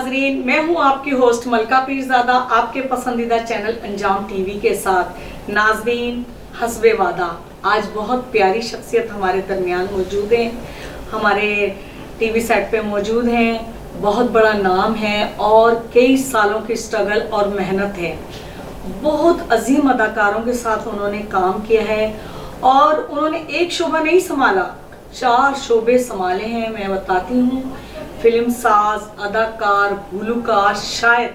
नाजरीन, मैं हूं आपकी होस्ट मलका पीरजादा आपके पसंदीदा चैनल अंजाम टीवी के साथ। नाजरीन, हस्बे वादा आज बहुत प्यारी शख्सियत हमारे दरमियान मौजूद हैं, हमारे टीवी सेट पे मौजूद हैं। बहुत बड़ा नाम है और कई सालों की स्ट्रगल और मेहनत है। बहुत अजीम अदाकारों के साथ उन्होंने काम किया है और उन्होंने एक शोबा नहीं संभाला, 4 शोबे संभाले हैं। मैं बताती हूँ, फिल्म साज, अदाकार, गुलकार, शायर,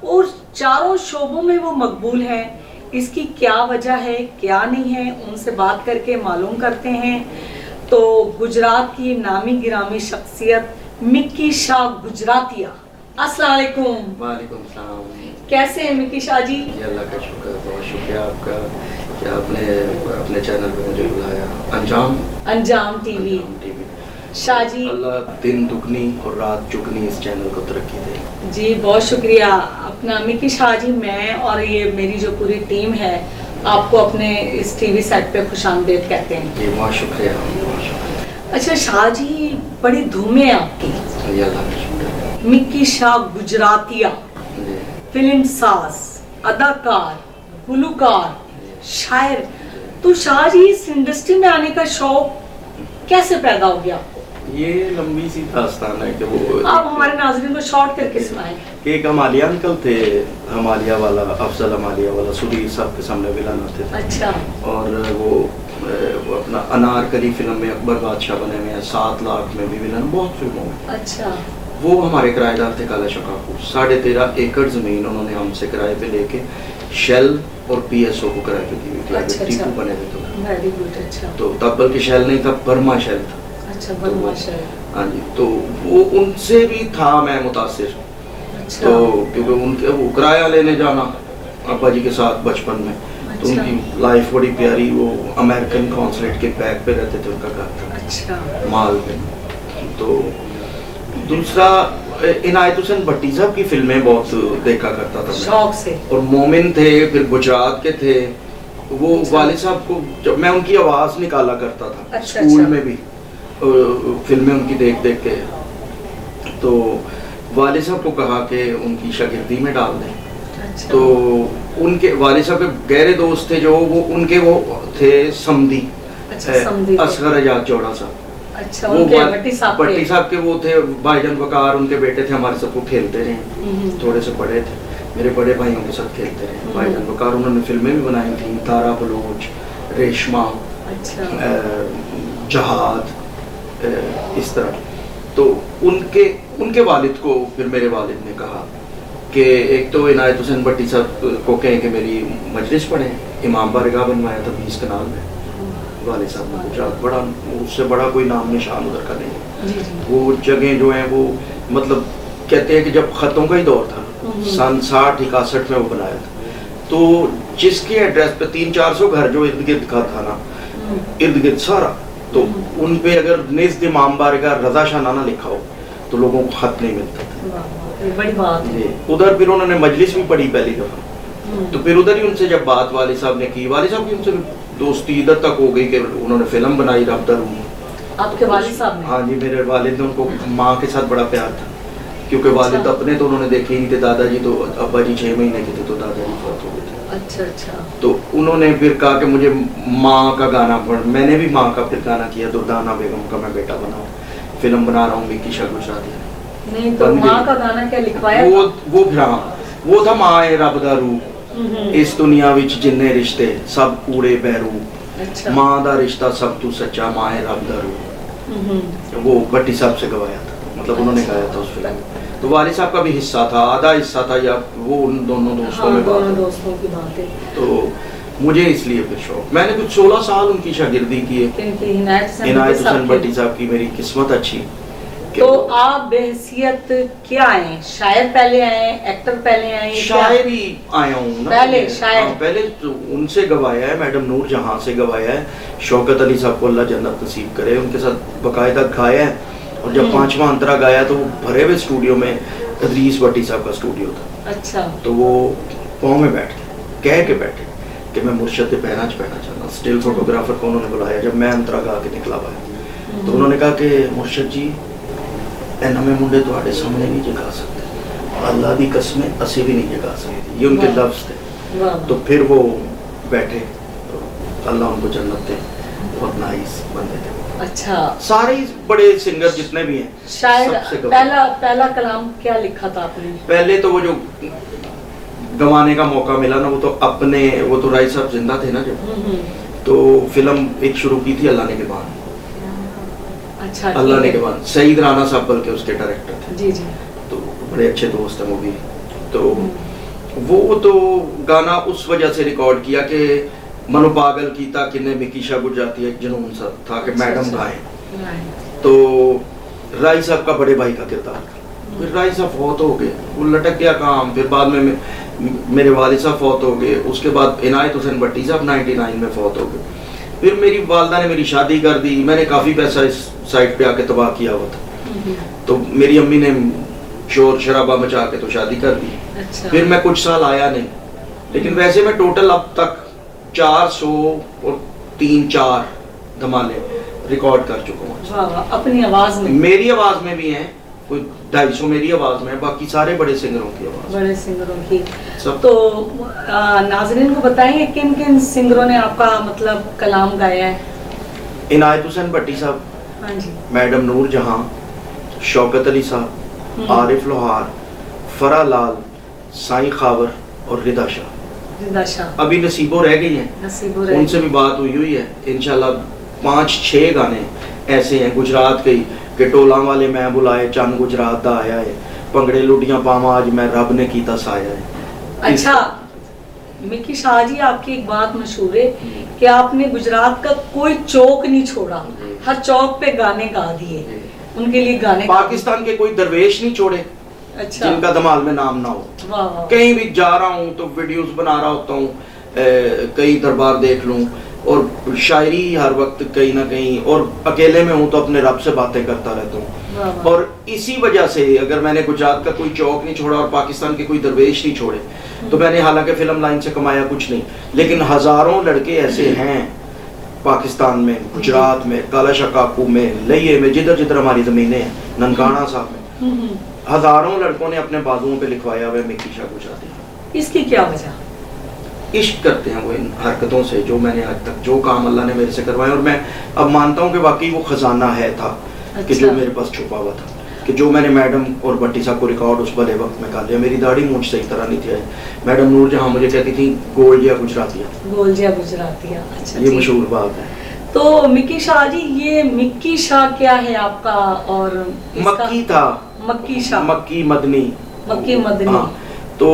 और चारों शोबों में वो मकबूल हैं। इसकी क्या वजह है, क्या नहीं है, उनसे बात करके मालूम करते हैं। तो गुजरात की नामी गिरामी शख्सियत मिक्की शाह गुजरातिया, अस्सलाम वालेकुम। वालेकुम सलाम। कैसे हैं मिक्की शाह जी? अल्लाह का शुक्र, बहुत शुक्रिया आपका कि आपने अपने चैनल पे मुझे बुलाया, अंजाम टीवी। शाह जी, अल्लाह दिन दुगनी और रात चुगनी इस चैनल को तरक्की दे। जी बहुत शुक्रिया। अपना मिक्की शाह जी, मैं और ये मेरी जो पूरी टीम है आपको अपने इस टीवी सेट पे खुशामदीद कहते हैं। जी बहुत शुक्रिया, बहुत शुक्रिया। अच्छा शाह जी, बड़ी धूम है आपकी। अल्लाह का शुक्र। मिक्की शाह गुजरातिया, जी फिल्म साज, अदाकार, गुलकार, शायर। तो शाह जी, इस इंडस्ट्री में आने का शौक कैसे पैदा हो गया? ये लंबी सी दास्तान है कि वो आप हमारे नाज़रीन को शॉर्ट करके सुनाएं। एक हमालिया अंकल थे, हमालिया वाला, अफजल हमालिया वाला, सुधीर साहब के सामने विलन होते थे। अच्छा। और वो अपना अनारकली फिल्म में अकबर बादशाह बने हुए हैं, 7 लाख में भी विलन, बहुत फिल्मों में। अच्छा। वो हमारे किराएदार थे काला शकापुर। 13.5 एकड़ जमीन उन्होंने हमसे किराए पे लेके शेल और PSO को किराए पे दी हुई। अच्छा, टीपू अच्छा। बने थे तो वेरी गुड। अच्छा। तो तब बल्कि शेल नहीं था, बर्मा शेल था। अच्छा, बर्मा शेल। हाँ जी, तो वो उनसे भी था मैं मुतासिर। अच्छा। तो क्योंकि उनके वो किराया लेने जाना अब्बा जी के साथ बचपन में, तो अच्छा। उनकी लाइफ बड़ी प्यारी। वो अमेरिकन कॉन्सुलेट के बैग पे रहते थे, उनका घर था अच्छा। माल में। तो दूसरा, इनायत हुसैन भट्टी साहब की फिल्में बहुत देखा करता था मैं। शौक से। और मोमिन थे, फिर गुजरात के थे वो। अच्छा। वालिद साहब को जब मैं उनकी आवाज़ निकाला करता था, अच्छा, स्कूल अच्छा। में भी फिल्में उनकी देख देख के, तो वालिद साहब को कहा कि उनकी शागिर्दी में डाल दें। अच्छा। तो उनके वालिद साहब के गहरे दोस्त थे जो वो उनके वो थे समधी, अच्छा, समधी थे। असगर आजाद जोड़ा साहब। अच्छा, उनके भट्टी साहब भट्टी साहब के वो थे भाईजान वकार, उनके बेटे थे, हमारे सबको खेलते रहे। थोड़े से बड़े थे, मेरे बड़े भाइयों के साथ खेलते रहे भाईजान वकार। उन्होंने फिल्में भी बनाई थी, तारा बलोच, रेशमा, अच्छा। जहाद, इस तरह। तो उनके वालिद को फिर मेरे वालिद ने कहा कि एक तो इनायत हुसैन भट्टी साहब को कहें कि मेरी मजलिस पढ़े। इमाम बारगाह बनवाया था 20 कनाल में वालिद साहब ने। गुजरात बड़ा, उससे बड़ा कोई नाम निशान उधर का नहीं। जी जी। वो जगह जो है वो, मतलब कहते हैं कि जब खतों का ही दौर था, सन 60-61 में वो बनाया था। तो जिसके एड्रेस पे 300-400 घर जो इर्द गिर्द का था ना, इर्द गिर्द सारा, तो उन पे अगर निज़्द इमाम बारगाह रजा शाह ना लिखा हो तो लोगों को खत नहीं मिलता था। वाह, वाह, ये बड़ी बात है। उधर फिर उन्होंने मजलिस भी पढ़ी पहली दफा। तो फिर उधर ही उनसे जब बात वालिद साहब ने की, वालिद साहब की उनसे दोस्ती इधर तक हो गई कि उन्होंने फिल्म बनाई रब दा रूम। आपके वालिद साहब ने? हाँ जी, मेरे वालिद ने, उनको माँ के साथ बड़ा प्यार था, क्योंकि वालिद अच्छा। अपने तो उन्होंने देखे ही नहीं थे। दादाजी तो, अब्बा जी 6 महीने के थे तो दादाजी फौत हो गए थे। अच्छा अच्छा। तो उन्होंने फिर कहा कि मुझे माँ का गाना पढ़। मैंने भी माँ का फिर गाना किया, दुर्दाना बेगम का मैं बेटा बनाऊँ, फिल्म बना रहा हूँ मिक्की शाह गुजरातिया। नहीं तो माँ का गाना क्या लिखवाया? वो फिर हाँ, वो था माँ ए रब दा रूह, इस दुनिया विच जिन्ने रिश्ते सब कूड़े बैरू, अच्छा। माँ दा रिश्ता सब तू सच्चा, माँ ए रब दा रूह। वो भट्टी साहब से गवाया था, मतलब उन्होंने गाया था उस फिल्म में। तो वालिद साहब का भी हिस्सा था, आधा हिस्सा था, या वो उन दोनों दोस्तों हाँ, में बात दोनों है। दोस्तों की बात है। तो मुझे इसलिए फिर शौक, मैंने कुछ 16 साल उनकी शागिर्दी की है। क्योंकि इनायत इनायत हुसैन हुसैन भट्टी साहब की मेरी किस्मत अच्छी। तो आप बेहसियत क्या आए? शायर पहले आए, एक्टर पहले आए? शायर ही आया हूँ ना पहले शायर। हाँ, पहले तो उनसे गवाया है, मैडम नूर जहाँ से गवाया है। शौकत अली साहब को अल्लाह जन्नत नसीब करे, उनके साथ बकायदा गाया है। और जब 5वां अंतरा गाया तो वो भरे हुए स्टूडियो में, अदरीस भट्टी साहब का स्टूडियो था। अच्छा। तो वो पाँव में बैठ के कह के बैठे कि मैं मुर्शद के पहना चाहता। स्टिल फोटोग्राफर को उन्होंने बुलाया जब मैं अंतरा गा के निकला हुआ। तो उन्होंने कहा कि मुर्शद जी, नवे मुंडे तुहाडे सामने नहीं जगा सकते, अल्लाह दी कसमें असी भी नहीं गा सकते, ये उनके वाह। लफ्ज थे। वाह। तो फिर वो बैठे, तो अल्लाह उनको जन्नत दे, बहुत नाइस बंदे थे। अच्छा, सारे ही बड़े सिंगर जितने भी हैं, शायद सबसे गवाह। पहला कलाम क्या लिखा था आपने? पहले तो वो जो गवाने का मौका मिला ना, वो तो अपने, वो तो राय साहब जिंदा थे ना जब, तो फिल्म एक शुरू की थी अल्लाह ने के बाद। अच्छा, अल्लाह ने ठीक के है। बाद सईद राना साहब बल्कि उसके डायरेक्टर थे, जी जी। तो बड़े अच्छे दोस्त हैं वो भी। तो वो तो गाना उस वजह से रिकॉर्ड किया कि मनु पागल कीता किन्ने मिकी शाह गुजराती एक जुनून सा था कि अच्छा, मैडम अच्छा। गाएं। तो राय साहब का बड़े भाई का किरदार था। फिर राय साहब फौत हो गए, वो लटक गया काम। फिर बाद में मेरे वालिद साहब फौत हो गए, उसके बाद इनायत हुसैन भट्टी साहब 99 में फौत हो गए। फिर मेरी वालदा ने मेरी शादी कर दी, मैंने काफ़ी पैसा इस साइड पे आके तबाह किया हुआ था। तो मेरी अम्मी ने शोर शराबा मचा के तो शादी कर दी। अच्छा। फिर मैं कुछ साल आया नहीं, लेकिन वैसे मैं टोटल अब तक 400 और 3-4 धमाले रिकॉर्ड कर चुका हूँ। वाह वाह, अपनी आवाज में। मेरी आवाज में भी हैं, कोई 250 मेरी आवाज में है, बाकी सारे बड़े सिंगरों की आवाज। बड़े सिंगरों की। सब। तो नाज़रीन को बताएंगे किन किन सिंगरों ने आपका मतलब कलाम गाया है? इनायत हुसैन भट्टी साहब, हाँ जी। मैडम नूर जहां, शौकत अली साहब, आरिफ लोहार, फरा लाल, साईं खावर और रिदा शाह। रिदा शाह। अभी नसीबो रह गई हैं, नसीबो रह उनसे भी बात हुई है। इंशाल्लाह 5-6 गाने ऐसे हैं गुजरात के कि टोला वाले मैं बुलाए चंद गुजरात दा आया है, भंगड़े लुटियां पावा आज मैं रब ने कीता साया है। अच्छा, मिकी शाह जी, आपकी एक बात मशहूर है कि आपने गुजरात का कोई चौक नहीं छोड़ा, हर चौक पे गाने गा दिए, उनके लिए गाने गा दिए। पाकिस्तान के कोई दरवेश नहीं छोड़े अच्छा। जिनका धमाल में नाम ना हो। वाह वाह। कहीं भी जा रहा हूँ तो वीडियोस बना रहा होता हूँ, कई दरबार देख लूँ, और शायरी हर वक्त कहीं ना कहीं, और अकेले में हूँ तो अपने रब से बातें करता रहता हूँ। वाह वाह। और इसी वजह से अगर मैंने गुजरात का कोई चौक नहीं छोड़ा और पाकिस्तान के कोई दरवेश नहीं छोड़े, तो मैंने हालांकि फिल्म लाइन से कमाया कुछ नहीं, लेकिन हजारों लड़के ऐसे हैं पाकिस्तान में, गुजरात में, काला शकाकू में, लइये में, जिधर जिधर हमारी ज़मीनें हैं, ननकाना साहब में, हजारों लड़कों ने अपने बाजुओं पे लिखवाया हुआ है मिकी शाह गुजराती। इसकी क्या वजह? इश्क करते हैं वो इन हरकतों से, जो मैंने आज तक जो काम अल्लाह ने मेरे से करवाया, और मैं अब मानता हूँ कि वाकई वो खजाना है था कि जो मेरे पास छुपा हुआ था, कि जो मैंने मैडम और भट्टी साहब को रिकॉर्ड उस भले वक्त में कर लिया। मेरी दाढ़ी मूंछ सही तरह नहीं थी आई, मैडम नूर जहाँ मुझे कहती थी गोलजिया गुजरातिया, गोलजिया गुजरातिया। अच्छा, ये मशहूर बात है। तो मिकी शाह जी, ये मिक्की शाह क्या है आपका? और मक्की था, मक्की शाह, मक्की मदनी, मक्की मदनी। हाँ, तो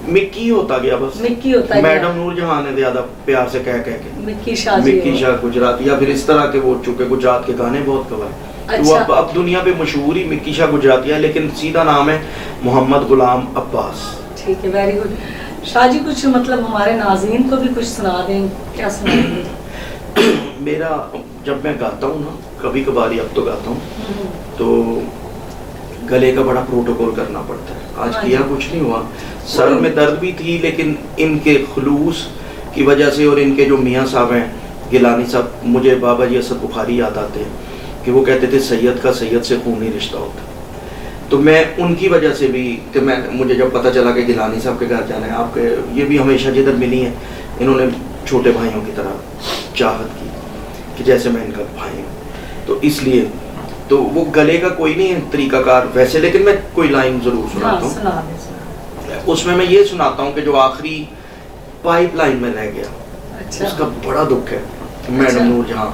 मिक्की होता गया बस, मिक्की होता गया। मैडम नूर जहाँ ने ज्यादा प्यार से कह के मिक्की शाह जी, मिक्की शाह गुजराती, या फिर इस तरह के वो, चूंकि गुजरात के गाने बहुत गवाए। अच्छा। तो अब दुनिया पे मशहूर ही मिक्की शाह गुजराती है, लेकिन सीधा नाम है मोहम्मद गुलाम अब्बास। ठीक है, वेरी गुड। शाह जी, कुछ मतलब हमारे नाज़रीन को भी कुछ सुना दें, क्या सुनाएंगे? मेरा जब मैं गाता हूँ ना, कभी कभार अब तो गाता हूँ, तो गले का बड़ा प्रोटोकॉल करना पड़ता है। आज किया कुछ नहीं हुआ, सर में दर्द भी थी, लेकिन इनके खुलूस की वजह से, और इनके जो मियाँ साहब हैं गिलानी साहब, मुझे बाबा जी असद बुखारी याद आते हैं कि वो कहते थे सैयद का सैयद से खूनी रिश्ता होता। तो मैं उनकी वजह से भी, कि मुझे जब पता चला कि गिलानी साहब के घर जाना है, आपके ये भी हमेशा जिधर मिली हैं, इन्होंने छोटे भाइयों की तरह चाहत की कि जैसे मैं इनका भाई हूँ, तो इसलिए तो वो गले का कोई नहीं है तरीकाकार वैसे, लेकिन मैं कोई लाइन जरूर सुनाता हूँ। उसमें मैं ये सुनाता हूँ कि जो आखिरी पाइपलाइन में रह गया, अच्छा। उसका बड़ा दुख है। मैडम नूर जहाँ,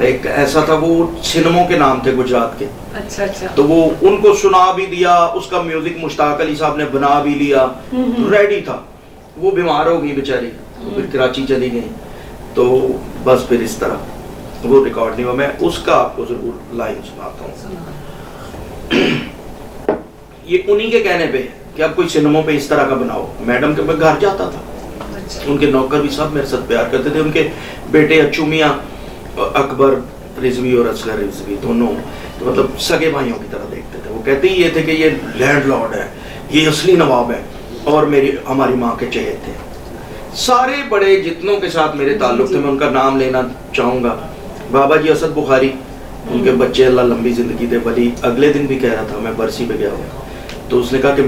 एक ऐसा था, वो सिनेमों के नाम थे गुजरात के। अच्छा अच्छा। तो वो उनको सुना भी दिया, उसका म्यूजिक मुश्ताक अली साहब ने बना भी लिया, रेडी था। वो बीमार हो गई बेचारी, फिर कराची चली गई, तो बस फिर इस तरह वो रिकॉर्ड नहीं हुआ। मैं उसका आपको जरूर लाइन सुनाता हूँ। ये उन्हीं के कहने पे कि अब कोई सिनेमों पे इस तरह का बनाओ। मैडम के मैं घर जाता था, उनके नौकर भी सब मेरे साथ प्यार करते थे, उनके बेटे अच्छू मियाँ, अकबर रिजवी और असगर रिजवी दोनों, तो मतलब सगे भाइयों की तरह देखते थे। वो कहते ही ये थे कि ये लैंडलॉर्ड है, ये असली नवाब है, और हमारी माँ के चेहरे थे। सारे बड़े जितनों के साथ मेरे ताल्लुक थे, मैं उनका नाम लेना चाहूँगा। बाबा जी असद बुखारी, उनके बच्चे अल्लाह लंबी जिंदगी दे, बली अगले दिन भी कह रहा था, मैं बरसी पे गया हुआ, तो उसने कहा कि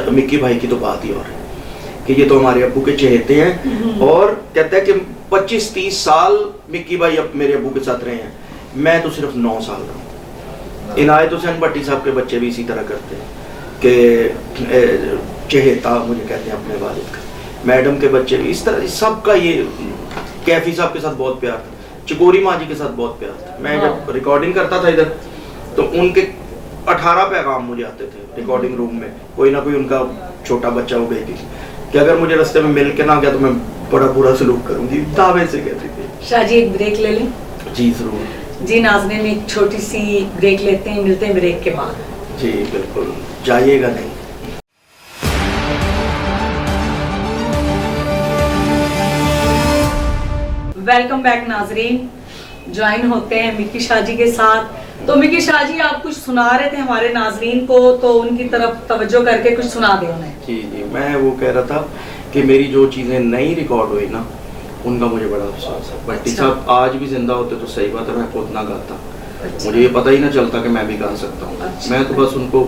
मिक्की भाई की तो बात ही और है कि ये तो हमारे अब्बू के चहेते हैं, और कहता है कि 25-30 साल मिक्की भाई अब मेरे अब्बू के साथ रहे हैं, मैं तो सिर्फ 9 साल रहा हूँ। इनायत हुसैन भट्टी साहब के बच्चे भी इसी तरह करते हैं कि चहेता मुझे कहते हैं अपने वालिद का, मैडम के बच्चे भी इस तरह, सबका ये कैफी साहब के साथ बहुत प्यार था, चकोरी माँ जी के साथ बहुत प्यार था। मैं जब रिकॉर्डिंग करता था इधर तो उनके 18 पैगाम मुझे आते थे रिकॉर्डिंग रूम में, कोई ना कोई उनका छोटा बच्चा हो गई कि अगर मुझे रास्ते में मिल के ना गया तो मैं बड़ा बुरा सलूक करूंगी, दावे से कहती थी। शाह जी एक ब्रेक ले लें? जी जरूर जी नाज़रीन, एक छोटी सी ब्रेक लेते हैं, मिलते हैं ब्रेक के बाद। जी बिल्कुल, जाइएगा नहीं। वेलकम बैक नाजरीन, ज्वाइन होते हैं मिक्की शाह जी के साथ। तो मिक्की शाह जी आप कुछ सुना रहे थे हमारे नाजरीन को, तो उनकी तरफ तवज्जो करके कुछ सुना दें उन्हें। जी जी, मैं वो कह रहा था कि मेरी जो चीज़ें नहीं रिकॉर्ड हुई ना, उनका मुझे बड़ा अफसोस है। भट्टी साहब आज भी जिंदा होते तो सही बात है, मैं खुद ना गाता, मुझे ये पता ही ना चलता कि मैं भी गा सकता हूँ। मैं तो बस उनको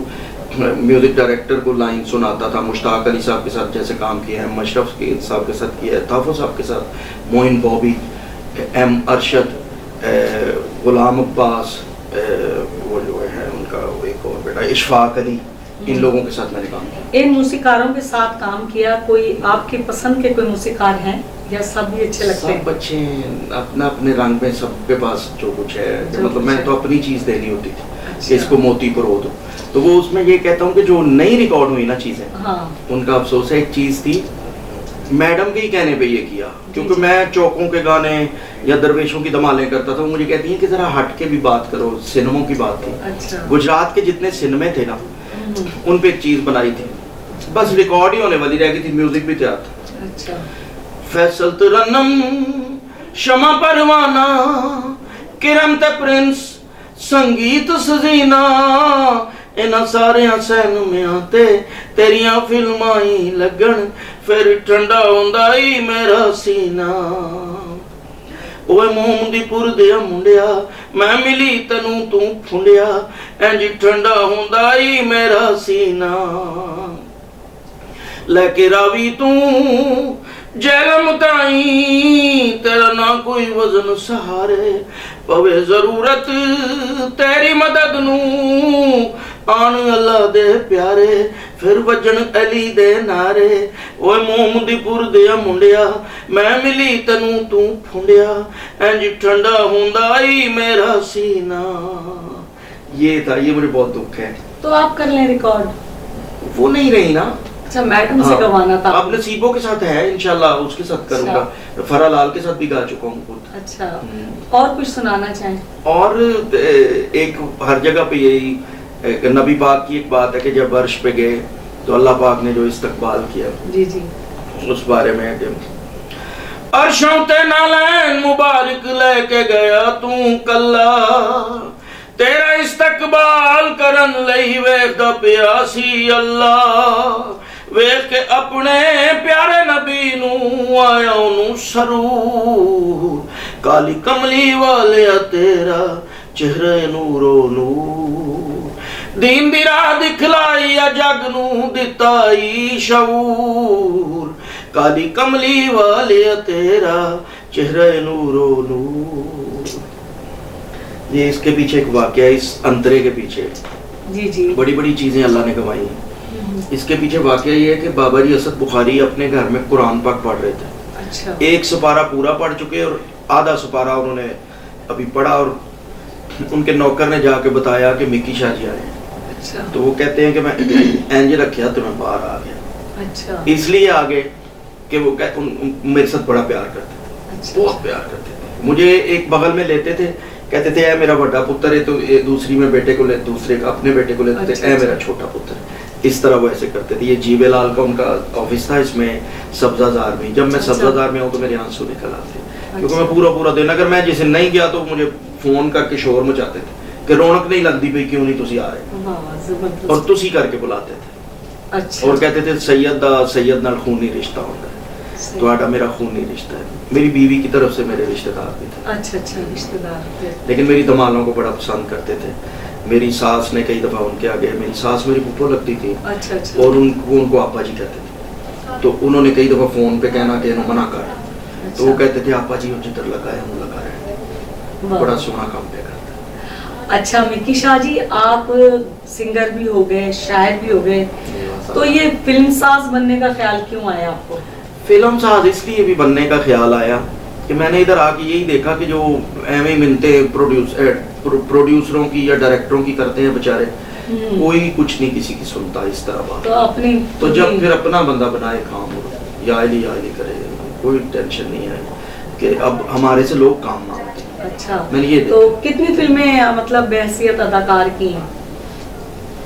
म्यूजिक डायरेक्टर को लाइन सुनाता था, मुश्ताक अली साहब के साथ जैसे काम किया है, मशरफ साहब के साथ किया है, ताफो साहब के साथ, मोइन बॉबी, एम अरशद, गुलाम अब्बास, वो जो है उनका एक और बेटा इशफाक अली, इन लोगों के साथ मैंने काम किया। इन मूसीकारों के साथ काम किया, कोई आपके पसंद के कोई मूसीकार हैं या सब भी अच्छे लगते हैं? सब अच्छे अपना अपने रंग में, सबके पास जो कुछ है, मतलब मैं तो अपनी चीज़ देनी होती थी कि इसको मोती परो दो, तो वो उसमें ये कहता हूँ कि जो नई रिकॉर्ड हुई ना चीज़ें, हाँ। उनका अफसोस है। एक चीज़ थी मैडम के ही कहने पे ये किया, क्योंकि मैं चौकों के गाने या दरवेशों की धमालें करता था, वो मुझे कहती हैं कि जरा हट के भी बात करो, सिनेमों की बात थी। अच्छा। गुजरात के जितने सिनेमे थे ना, उन पे एक चीज़ बनाई थी, बस रिकॉर्ड ही होने वाली रह गई थी, म्यूजिक भी तैयार था। अच्छा। फैसल तरन्नम शमा परवाना किरम ते प्रिंस संगीत सजीना, इन्हां सारियां सैनमियां ते तेरियां फिल्मां ही लगन, फिर ठंडा हुंदा ही मेरा सीना। ओए मोहम्मदीपुर दे मुंडिया, मैं मिली तैनू तू फुंडिया, इंज ठंडा हुंदा ही मेरा सीना। लेके रावी तू जैलम ताई, तेरा ना कोई वजन सहारे, पवे जरूरत तेरी मदद नू, आन अल्लाह दे प्यारे, फिर वजन अली दे नारे। ओए मोहम्मदीपुर दे मुंडिया, मैं मिली तैनू तू फुंडिया, इंज ठंडा हुंदा ही मेरा सीना। ये था, ये मुझे बहुत दुख है। तो आप कर लें रिकॉर्ड? वो नहीं रही ना। अच्छा, मैडम से गवाना था। अब नसीबों के साथ है, इंशाल्लाह उसके साथ करूंगा। फरा लाल के साथ भी गा चुका हूँ खुद। अच्छा, और कुछ सुनाना चाहें? और एक हर जगह पे यही नबी पाक की एक बात है कि जब अर्श पे गए तो अल्लाह पाक ने जो इस्तकबाल किया, जी जी, उस बारे में कि अर्शों ते नालैन मुबारक लेके गया तू कल्ला, तेरा इस्तकबाल करन लई वेखदा प्यासी अल्लाह, वेख के अपने प्यारे नबी नू आया उन्हू सरूर, काली कमली वाले तेरा चेहरा नूरो नूर, दीन दी राह दिखलाई जग नू दिता ई शऊर, काली कमली वाले तेरा चेहरा नूरो नूर। ये इसके पीछे एक वाकया, इस अंतरे के पीछे जी जी, बड़ी बड़ी चीजें अल्लाह ने कमाई हैं। इसके पीछे वाकया ये है कि बाबा जी असद बुखारी अपने घर में कुरान पाक पढ़ रहे थे। अच्छा। एक सुपारा पूरा पढ़ चुके और आधा सुपारा उन्होंने अभी पढ़ा, और उनके नौकर ने जाके बताया कि मिक्की शाह जी आए हैं। अच्छा। तो वो कहते हैं कि मैं इंज रखा तो मैं बाहर आ गया। अच्छा। इसलिए आ गए कि वो मेरे साथ बड़ा प्यार करते थे। अच्छा। बहुत प्यार करते थे, मुझे एक बगल में लेते थे, कहते थे ऐ मेरा बड़ा पुत्र है, तो दूसरी में बेटे को ले, दूसरे का अपने बेटे को लेते थे, ऐ मेरा छोटा पुत्र है। इस तरह वो ऐसे करते थे। ये जीवे लाल का उनका ऑफिस था इसमें सब्जाजार में। जब मैं सब्जाजार में हूँ तो मेरे आंसू निकल आते, क्योंकि मैं पूरा दिन, अगर मैं जिसे नहीं गया तो मुझे फोन करके शोर मचाते थे कि रौनक नहीं लगती भाई, क्यों नहीं तुसी आ रहे, और तुसी करके बुलाते थे। अच्छा। और कहते थे सैयद नाल खूनी रिश्ता होता है, तो मेरा खूनी रिश्ता है। मेरी बीवी की तरफ से मेरे रिश्तेदार भी थे। अच्छा, रिश्तेदार थे। लेकिन मेरी धमालों को बड़ा पसंद करते थे। मेरी सास ने कई दफ़ा उनके आगे, मेरी सास मेरी फूफो लगती थी अच्छा अच्छा। और उनको आपा जी कहते थे, तो उन्होंने कई दफ़ा फ़ोन पे कहना कि इन्हों मना कर, तो वो अच्छा। कहते थे आपा जी जिधर लगा है वो लगा रहे, वाह। बड़ा सोना काम पे करता अच्छा मिक्की शाह जी, आप सिंगर भी हो गए, शायर भी हो गए, है। तो ये फिल्म साज बनने का ख्याल क्यों आया आपको? फिल्म साज इसलिए भी बनने का ख्याल आया कि मैंने इधर आके यही देखा कि जो एवं मिलते प्रोड्यूसरों की या डायरेक्टरों की करते हैं बेचारे, कोई कुछ नहीं किसी की सुनता इस तरह बात। तो अपनी तो जब फिर अपना बंदा बनाए काम और या करे, कोई टेंशन नहीं है कि अब हमारे से लोग काम मांगते हैं। अच्छा, मैंने ये तो कितनी फिल्में मतलब बहसियत अदाकार की हैं?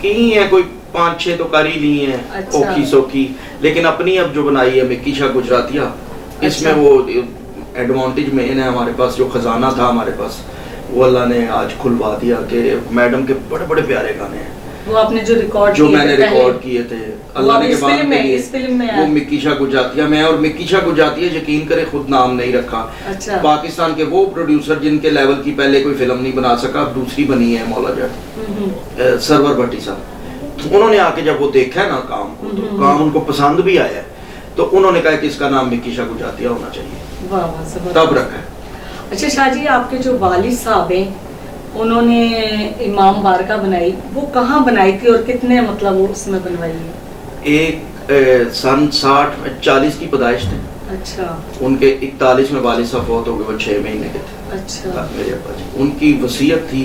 की है, कोई 5-6 तो कर ही ली हैं, अच्छा। ओखी सोखी, लेकिन अपनी अब जो बनाई है मिक्की शाह गुजरातिया, इसमें अच्छा। वो एडवांटेज मेन है हमारे पास, जो खजाना था हमारे पास वो अल्लाह ने आज खुलवा दिया कि मैडम के बड़े बड़े प्यारे गाने हैं वो आपने जो रिकॉर्ड जो मैंने रिकॉर्ड किए थे अल्लाह ने इस के बाद फिल्म में, के लिए, इस फिल्म में वो आया। मिक्की शाह गुजरातिया में, और मिक्की शाह गुजरातिया यकीन करे खुद नाम नहीं रखा। अच्छा। पाकिस्तान के वो प्रोड्यूसर जिनके लेवल की पहले कोई फिल्म नहीं बना सका, अब दूसरी बनी है मौला जट सरवर भट्टी साहब, उन्होंने आके जब वो देखा है ना काम को, तो काम उनको पसंद भी आया है, तो उन्होंने कहा कि इसका नाम मिक्की शाह गुजरातिया होना चाहिए, वाह वाह, जबरदस्त। तब रखा है। अच्छा शाह जी, आपके जो वालिद साहब हैं उन्होंने इमाम बारगाह बनाई, वो कहाँ बनाई थी और कितने मतलब वो उसमें बनवाई है? एक सन 40 की पैदाइश थे, अच्छा उनके 41 में वालिद साहब फौत हो गए, वो 6 महीने के थे। अच्छा। मेरे अब्बा जी, उनकी वसीयत थी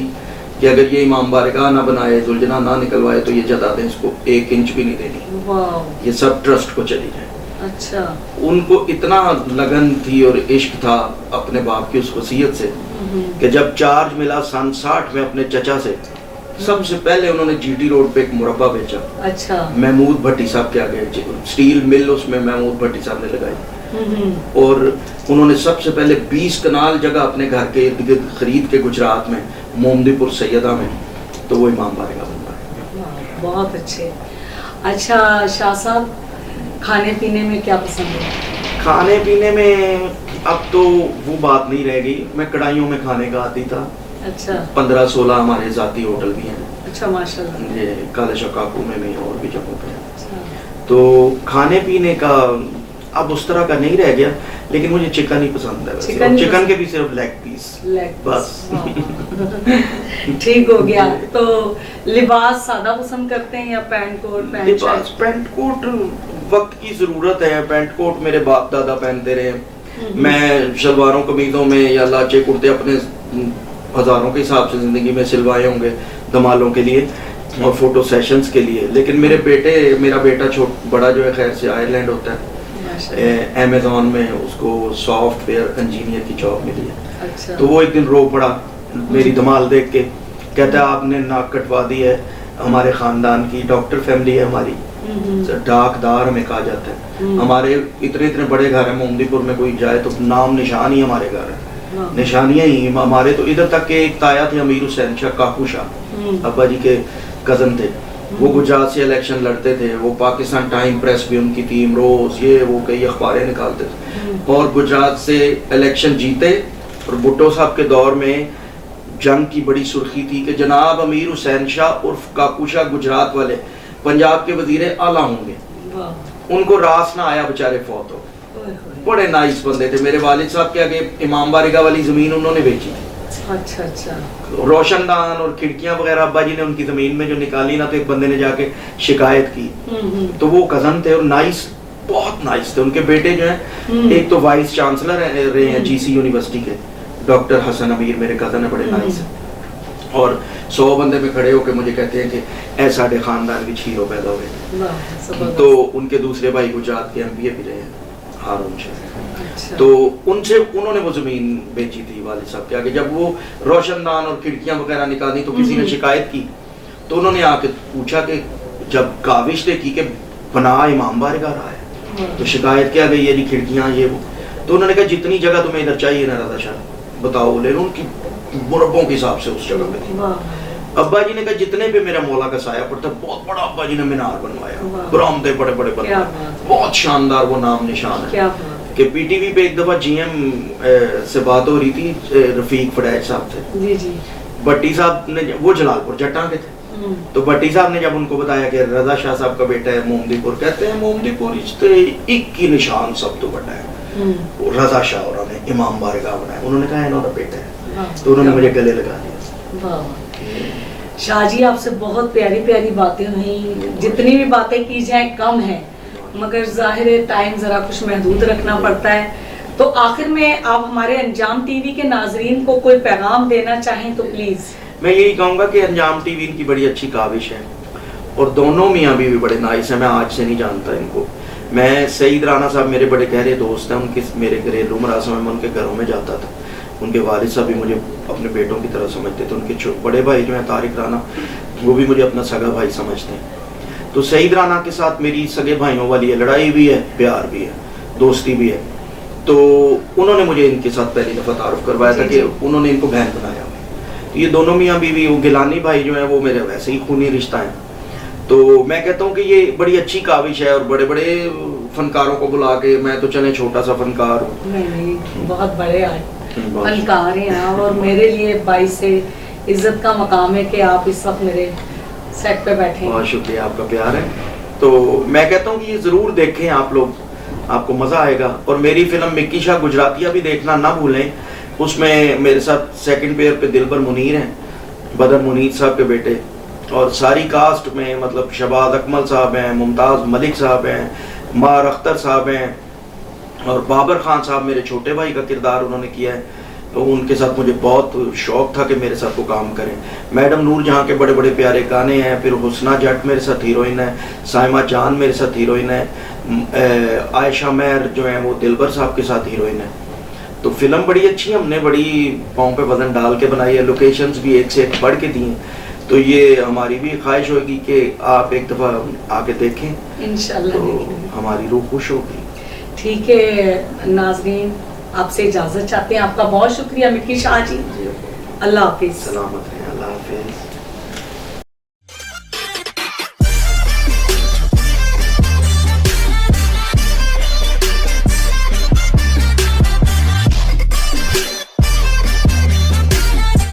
कि अगर ये इमाम बारगाह ना बनाए, दुल्जना ना निकलवाए, तो ये जायदादें इसको 1 इंच भी नहीं देनी, वाह। ये सब ट्रस्ट को चली जाए। अच्छा। उनको इतना लगन थी और इश्क था अपने बाप की उस वसीयत से कि जब चार्ज मिला सन 60 में अपने चचा से, सबसे पहले उन्होंने जीटी रोड पे एक मुरब्बा बेचा। अच्छा। महमूद भट्टी साहब के आगे स्टील मिल, उसमें महमूद भट्टी साहब ने लगाई, और उन्होंने सबसे पहले 20 कनाल जगह अपने घर के इर्द गिर्द खरीद के गुजरात में मोमदीपुर सैयदा में, तो वो इमाम बारगाह बन पाए। बहुत अच्छे। अच्छा शाह साहब, खाने पीने में क्या पसंद है? खाने पीने में अब तो वो बात नहीं रह गई, मैं कढ़ाइयों में खाने का आती था। अच्छा 15-16 हमारे जाती होटल भी हैं, अच्छा माशाल्लाह। ये काले शकाकू में भी और भी जगहों पे हैं। अच्छा। तो खाने पीने का अब उस तरह का नहीं रह गया, लेकिन मुझे चिकन ही पसंद है वैसे, और चिकन के भी सिर्फ लेग पीस बस। ठीक हो गया। तो लिबास सादा पसंद करते हैं या पैंट कोट? लिबास पैंट कोट वक्त की जरूरत है, पैंट कोट मेरे बाप दादा पहनते रहे, मैं शलवारों कमीजों में या लाचे कुर्ते अपने हजारों के हिसाब से जिंदगी में सिलवाए होंगे धमालों के लिए और फोटो सेशंस के लिए, लेकिन मेरा बेटा बड़ा जो है खैर से आयरलैंड होता है, अमेज़न में उसको सॉफ्टवेयर इंजीनियर की जॉब मिली है। अच्छा। तो वो एक दिन रो पड़ा मेरी धमाल देख के, कहता है आपने नाक कटवा दी है, हमारे खानदान की डॉक्टर फैमिली है हमारी, डाकदार हमें कहा जाता है, हमारे इतने बड़े घर है मोमदीपुर में, कोई जाए तो नाम निशान ही हमारे घर है, निशानियां ही हमारे। तो इधर तक के एक ताया थे अमीर हुसैन शाह काकू शाह, अब्बा जी के कजन थे, वो गुजरात से इलेक्शन लड़ते थे, वो पाकिस्तान टाइम प्रेस भी उनकी थी, रोज ये वो कई अखबारें निकालते थे, और गुजरात से इलेक्शन जीते, और भुट्टो साहब के दौर में जंग की बड़ी सुर्खी थी कि जनाब अमीर हुसैन शाह उर्फ काकू शाह गुजरात वाले पंजाब के वजीर आला होंगे। उनको रास ना आया, बेचारे फौत हो गए। बड़े नाइस बंदे थे। मेरे वालिद साहब के आगे इमाम बारगाह वाली जमीन उन्होंने बेची थी। अच्छा अच्छा। रोशनदान और खिड़कियां वगैरह अब्बा जी ने उनकी जमीन में जो निकाली ना, तो एक बंदे ने जाके शिकायत की, तो वो कजन थे और नाइस, बहुत नाइस थे। उनके बेटे जो हैं एक तो वाइस चांसलर रहे हैं जीसी यूनिवर्सिटी के, डॉक्टर हसन अमीर, मेरे कजन है, बड़े नाइस है, और 100 बंदे में खड़े होकर मुझे कहते हैं कि ऐसा साढ़े खानदान की हीरो पैदा हुए। तो उनके दूसरे भाई गुजरात के एमपीए भी रहे हैं, हारून शाह। अच्छा। तो उन्होंने वो जमीन बेची थी वालिद साहब के आगे। जब वो रोशनदान और खिड़कियां वगैरह निकाली तो किसी ने शिकायत की, तो उन्होंने आके पूछा कि जब काविश ने की कि बना इमाम बारगाह रहा है, तो शिकायत क्या गई, ये नहीं खिड़कियां ये वो, तो उन्होंने कहा जितनी जगह तुम्हें इधर चाहिए ना रजा शाह बताओ, ले लो। उनकी मुरब्बों के हिसाब से उस जगह पे थी। अब्बा जी ने कहा जितने पे मेरा मौला का साया पड़ता, बहुत बड़ा अब्बा जी ने मीनार बनवाया, बरामदे बड़े बड़े बनवाए, बहुत शानदार, वो नाम निशान है कि पीटीवी पे एक दफा जीएम से बात हो रही थी, रफीक फड़ैज साहब थे जी जी, भट्टी साहब ने, वो जलालपुर जट्टा के थे, तो भट्टी साहब ने जब उनको बताया कि रजा शाह साहब का बेटा है मोमदीपुर, कहते हैं मोमदीपुर इश्ते एक ही निशान सब तो बड़ा है वो रजा शाह, और उन्होंने इमाम बारगाह बनाया, उन्होंने कहा इन्होंने बेटा है, तो उन्होंने मुझे गले लगा दिया। शाह जी आपसे बहुत प्यारी प्यारी बातें हुई, जितनी भी बातें की जाए कम है, मगर जाहिर है टाइम जरा कुछ महदूद रखना पड़ता है। तो आखिर में आप हमारे अंजाम टीवी के नाजरीन को कोई पैगाम देना चाहें तो प्लीज। मैं यही कहूँगा कि अंजाम टीवी इनकी बड़ी अच्छी काविश है, और दोनों मियाँ बीवी बड़े नाइस हैं। मैं आज से नहीं जानता इनको, मैं सईद राना साहब मेरे बड़े गहरे दोस्त हैं, उनके मेरे घरेलू मरासम में उनके घरों में जाता था, उनके वालिद साहब भी मुझे अपने बेटों की तरह समझते थे, उनके बड़े भाई जो हैं तारिक राना वो भी मुझे अपना सगा भाई समझते हैं। तो सईद राना के साथ मेरी सगे भाइयों वाली है, लड़ाई भी है, प्यार भी है, दोस्ती भी है। तो उन्होंने मुझे इनके साथ पहली दफ़ा तारुफ करवाया था कि उन्होंने इनको बहन बनाया। तो ये दोनों मियाँ बीवी, वो गिलानी भाई जो है वो मेरे वैसे ही खूनी रिश्ता है। तो मैं कहता हूँ कि ये बड़ी अच्छी काविश है, और बड़े बड़े फनकारों को बुला के, मैं तो चले छोटा सा फनकार हूँ। नहीं, बहुत बड़े फनकार हैं, और मेरे लिए बाईस से इज्जत का मकाम है कि आप इस वक्त मेरे सेट पे बैठे हैं। बहुत शुक्रिया, आपका प्यार है। तो मैं कहता हूँ कि ये ज़रूर देखें आप लोग, आपको मज़ा आएगा। और मेरी फिल्म मिक्की शाह गुजरातिया भी देखना ना भूलें, उसमें मेरे साथ सेकंड पेयर पे दिलबर मुनीर हैं, बदर मुनीर साहब के बेटे, और सारी कास्ट में मतलब शहबाज अकमल साहब हैं, मुमताज़ मलिक साहब हैं, मार अख्तर साहब हैं, और बाबर खान साहब मेरे छोटे भाई का किरदार उन्होंने किया है। तो उनके साथ मुझे बहुत शौक़ था कि मेरे साथ वो काम करें। मैडम नूर जहाँ के बड़े बड़े प्यारे गाने हैं, फिर हुस्ना जट मेरे साथ हीरोइन है, साइमा जान मेरे साथ हीरोइन है, आयशा मेहर जो है वो दिलबर साहब के साथ हीरोइन है। तो फिल्म बड़ी अच्छी है, हमने बड़ी पाँव पे वजन डाल के बनाई है, लोकेशंस भी एक से एक बढ़ के दी हैं। तो ये हमारी भी ख्वाहिश होगी कि आप एक दफ़ा आके देखें, इंशाल्लाह तो हमारी रूह खुश होगी। ठीक है नाज़रीन, आपसे इजाज़त चाहते हैं। आपका बहुत शुक्रिया मिक्की शाह जी। अल्लाह हाफिज़। सलामत रहें, अल्लाह हाफिज़।